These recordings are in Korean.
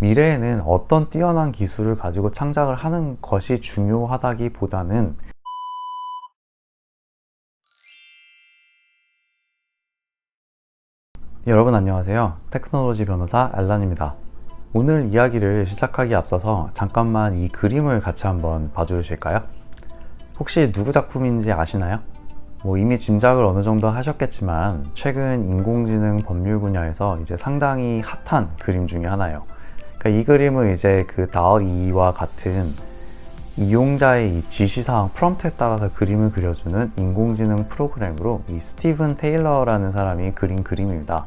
미래에는 어떤 뛰어난 기술을 가지고 창작을 하는 것이 중요하다기보다는 여러분 안녕하세요. 테크놀로지 변호사 알란입니다. 오늘 이야기를 시작하기 앞서서 잠깐만 이 그림을 같이 한번 봐주실까요? 혹시 누구 작품인지 아시나요? 이미 짐작을 어느 정도 하셨겠지만 최근 인공지능 법률 분야에서 이제 상당히 핫한 그림 중에 하나예요. 그러니까 이 그림은 이제 그 DALL-E와 같은 이용자의 이 지시사항 프롬프트에 따라서 그림을 그려주는 인공지능 프로그램으로 이 스티븐 테일러라는 사람이 그린 그림입니다.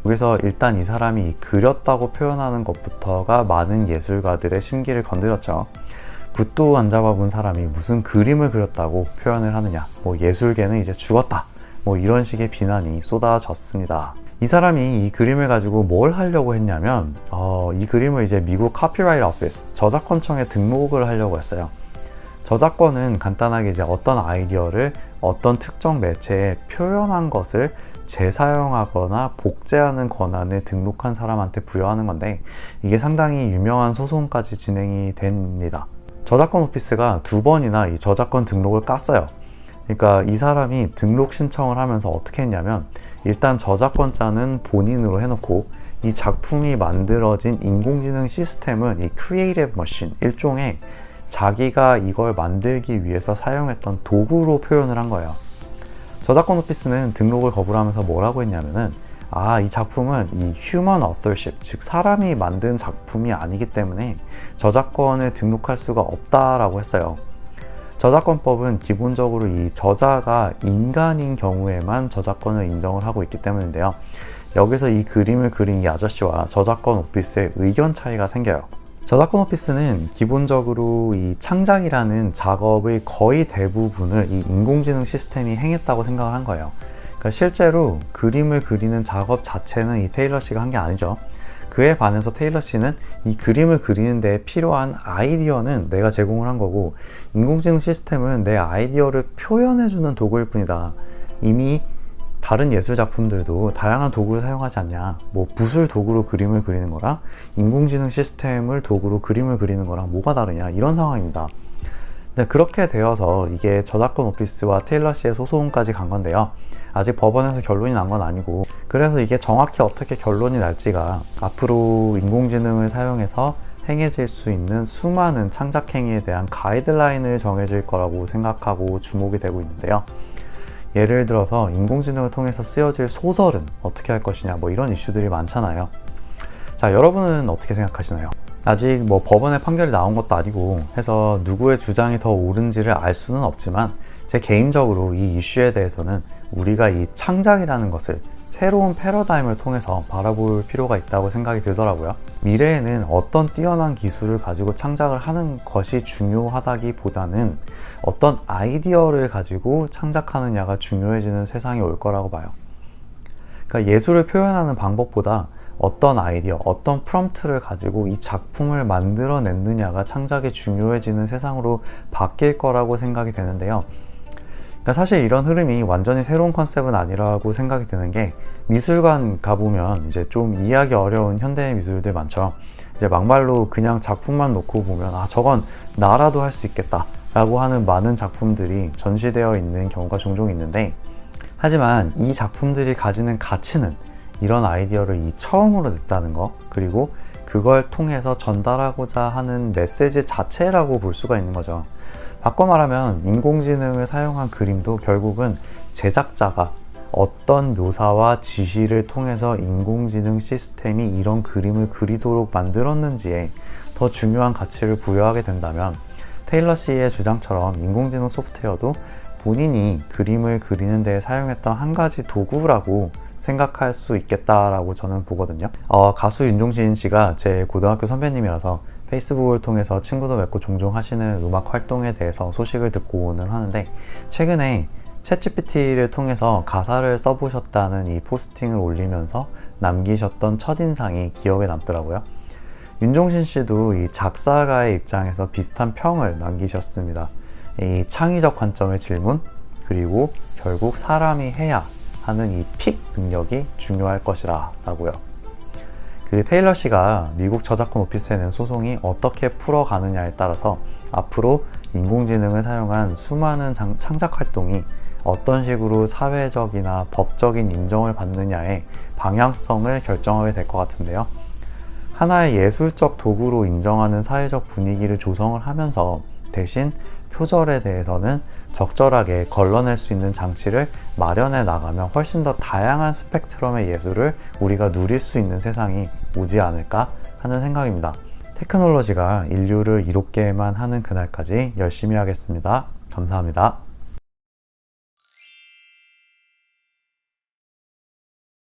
여기서 일단 이 사람이 그렸다고 표현하는 것부터가 많은 예술가들의 심기를 건드렸죠. 붓도 안 잡아본 사람이 무슨 그림을 그렸다고 표현을 하느냐, 예술계는 이제 죽었다, 이런 식의 비난이 쏟아졌습니다. 이 사람이 이 그림을 가지고 뭘 하려고 했냐면 이 그림을 이제 미국 카피라이트 오피스 저작권청에 등록을 하려고 했어요. 저작권은 간단하게 이제 어떤 아이디어를 어떤 특정 매체에 표현한 것을 재사용하거나 복제하는 권한을 등록한 사람한테 부여하는 건데, 이게 상당히 유명한 소송까지 진행이 됩니다. 저작권 오피스가 2번이나 이 저작권 등록을 깠어요. 그러니까 이 사람이 등록 신청을 하면서 어떻게 했냐면, 일단 저작권자는 본인으로 해놓고 이 작품이 만들어진 인공지능 시스템은 이 크리에이티브 머신, 일종의 자기가 이걸 만들기 위해서 사용했던 도구로 표현을 한 거예요. 저작권 오피스는 등록을 거부를 하면서 뭐라고 했냐면은, 이 작품은 이 human authorship, 즉 사람이 만든 작품이 아니기 때문에 저작권을 등록할 수가 없다라고 했어요. 저작권법은 기본적으로 이 저자가 인간인 경우에만 저작권을 인정을 하고 있기 때문인데요. 여기서 이 그림을 그린 이 아저씨와 저작권 오피스의 의견 차이가 생겨요. 저작권 오피스는 기본적으로 이 창작이라는 작업의 거의 대부분을 이 인공지능 시스템이 행했다고 생각을 한 거예요. 그러니까 실제로 그림을 그리는 작업 자체는 이 테일러 씨가 한 게 아니죠. 그에 반해서 테일러 씨는 이 그림을 그리는 데 필요한 아이디어는 내가 제공을 한 거고, 인공지능 시스템은 내 아이디어를 표현해주는 도구일 뿐이다. 이미 다른 예술 작품들도 다양한 도구를 사용하지 않냐, 붓을 도구로 그림을 그리는 거랑 인공지능 시스템을 도구로 그림을 그리는 거랑 뭐가 다르냐, 이런 상황입니다. 네, 그렇게 되어서 이게 저작권 오피스와 테일러 씨의 소송까지 간 건데요. 아직 법원에서 결론이 난 건 아니고, 그래서 이게 정확히 어떻게 결론이 날지가 앞으로 인공지능을 사용해서 행해질 수 있는 수많은 창작 행위에 대한 가이드라인을 정해질 거라고 생각하고 주목이 되고 있는데요. 예를 들어서 인공지능을 통해서 쓰여질 소설은 어떻게 할 것이냐, 이런 이슈들이 많잖아요. 자, 여러분은 어떻게 생각하시나요? 아직 법원의 판결이 나온 것도 아니고 해서 누구의 주장이 더 옳은지를 알 수는 없지만, 제 개인적으로 이 이슈에 대해서는 우리가 이 창작이라는 것을 새로운 패러다임을 통해서 바라볼 필요가 있다고 생각이 들더라고요. 미래에는 어떤 뛰어난 기술을 가지고 창작을 하는 것이 중요하다기보다는 어떤 아이디어를 가지고 창작하느냐가 중요해지는 세상이 올 거라고 봐요. 그러니까 예술을 표현하는 방법보다 어떤 아이디어, 어떤 프롬프트를 가지고 이 작품을 만들어냈느냐가 창작이 중요해지는 세상으로 바뀔 거라고 생각이 되는데요. 그러니까 사실 이런 흐름이 완전히 새로운 컨셉은 아니라고 생각이 드는 게, 미술관 가보면 이제 좀 이해하기 어려운 현대 미술들 많죠. 이제 막말로 그냥 작품만 놓고 보면 저건 나라도 할 수 있겠다 라고 하는 많은 작품들이 전시되어 있는 경우가 종종 있는데, 하지만 이 작품들이 가지는 가치는 이런 아이디어를 처음으로 냈다는 거, 그리고 그걸 통해서 전달하고자 하는 메시지 자체라고 볼 수가 있는 거죠. 바꿔 말하면 인공지능을 사용한 그림도 결국은 제작자가 어떤 묘사와 지시를 통해서 인공지능 시스템이 이런 그림을 그리도록 만들었는지에 더 중요한 가치를 부여하게 된다면, 테일러 씨의 주장처럼 인공지능 소프트웨어도 본인이 그림을 그리는 데 사용했던 한 가지 도구라고 생각할 수 있겠다라고 저는 보거든요. 가수 윤종신 씨가 제 고등학교 선배님이라서 페이스북을 통해서 친구도 맺고 종종 하시는 음악 활동에 대해서 소식을 듣고는 하는데, 최근에 챗GPT를 통해서 가사를 써보셨다는 이 포스팅을 올리면서 남기셨던 첫인상이 기억에 남더라고요. 윤종신 씨도 이 작사가의 입장에서 비슷한 평을 남기셨습니다. 이 창의적 관점의 질문, 그리고 결국 사람이 해야 하는 이 픽 능력이 중요할 것이라 라고요. 그 테일러 씨가 미국 저작권 오피스에 낸 소송이 어떻게 풀어가느냐에 따라서 앞으로 인공지능을 사용한 수많은 창작 활동이 어떤 식으로 사회적이나 법적인 인정을 받느냐의 방향성을 결정하게 될 것 같은데요. 하나의 예술적 도구로 인정하는 사회적 분위기를 조성을 하면서 대신 표절에 대해서는 적절하게 걸러낼 수 있는 장치를 마련해 나가면 훨씬 더 다양한 스펙트럼의 예술을 우리가 누릴 수 있는 세상이 오지 않을까 하는 생각입니다. 테크놀로지가 인류를 이롭게만 하는 그날까지 열심히 하겠습니다. 감사합니다.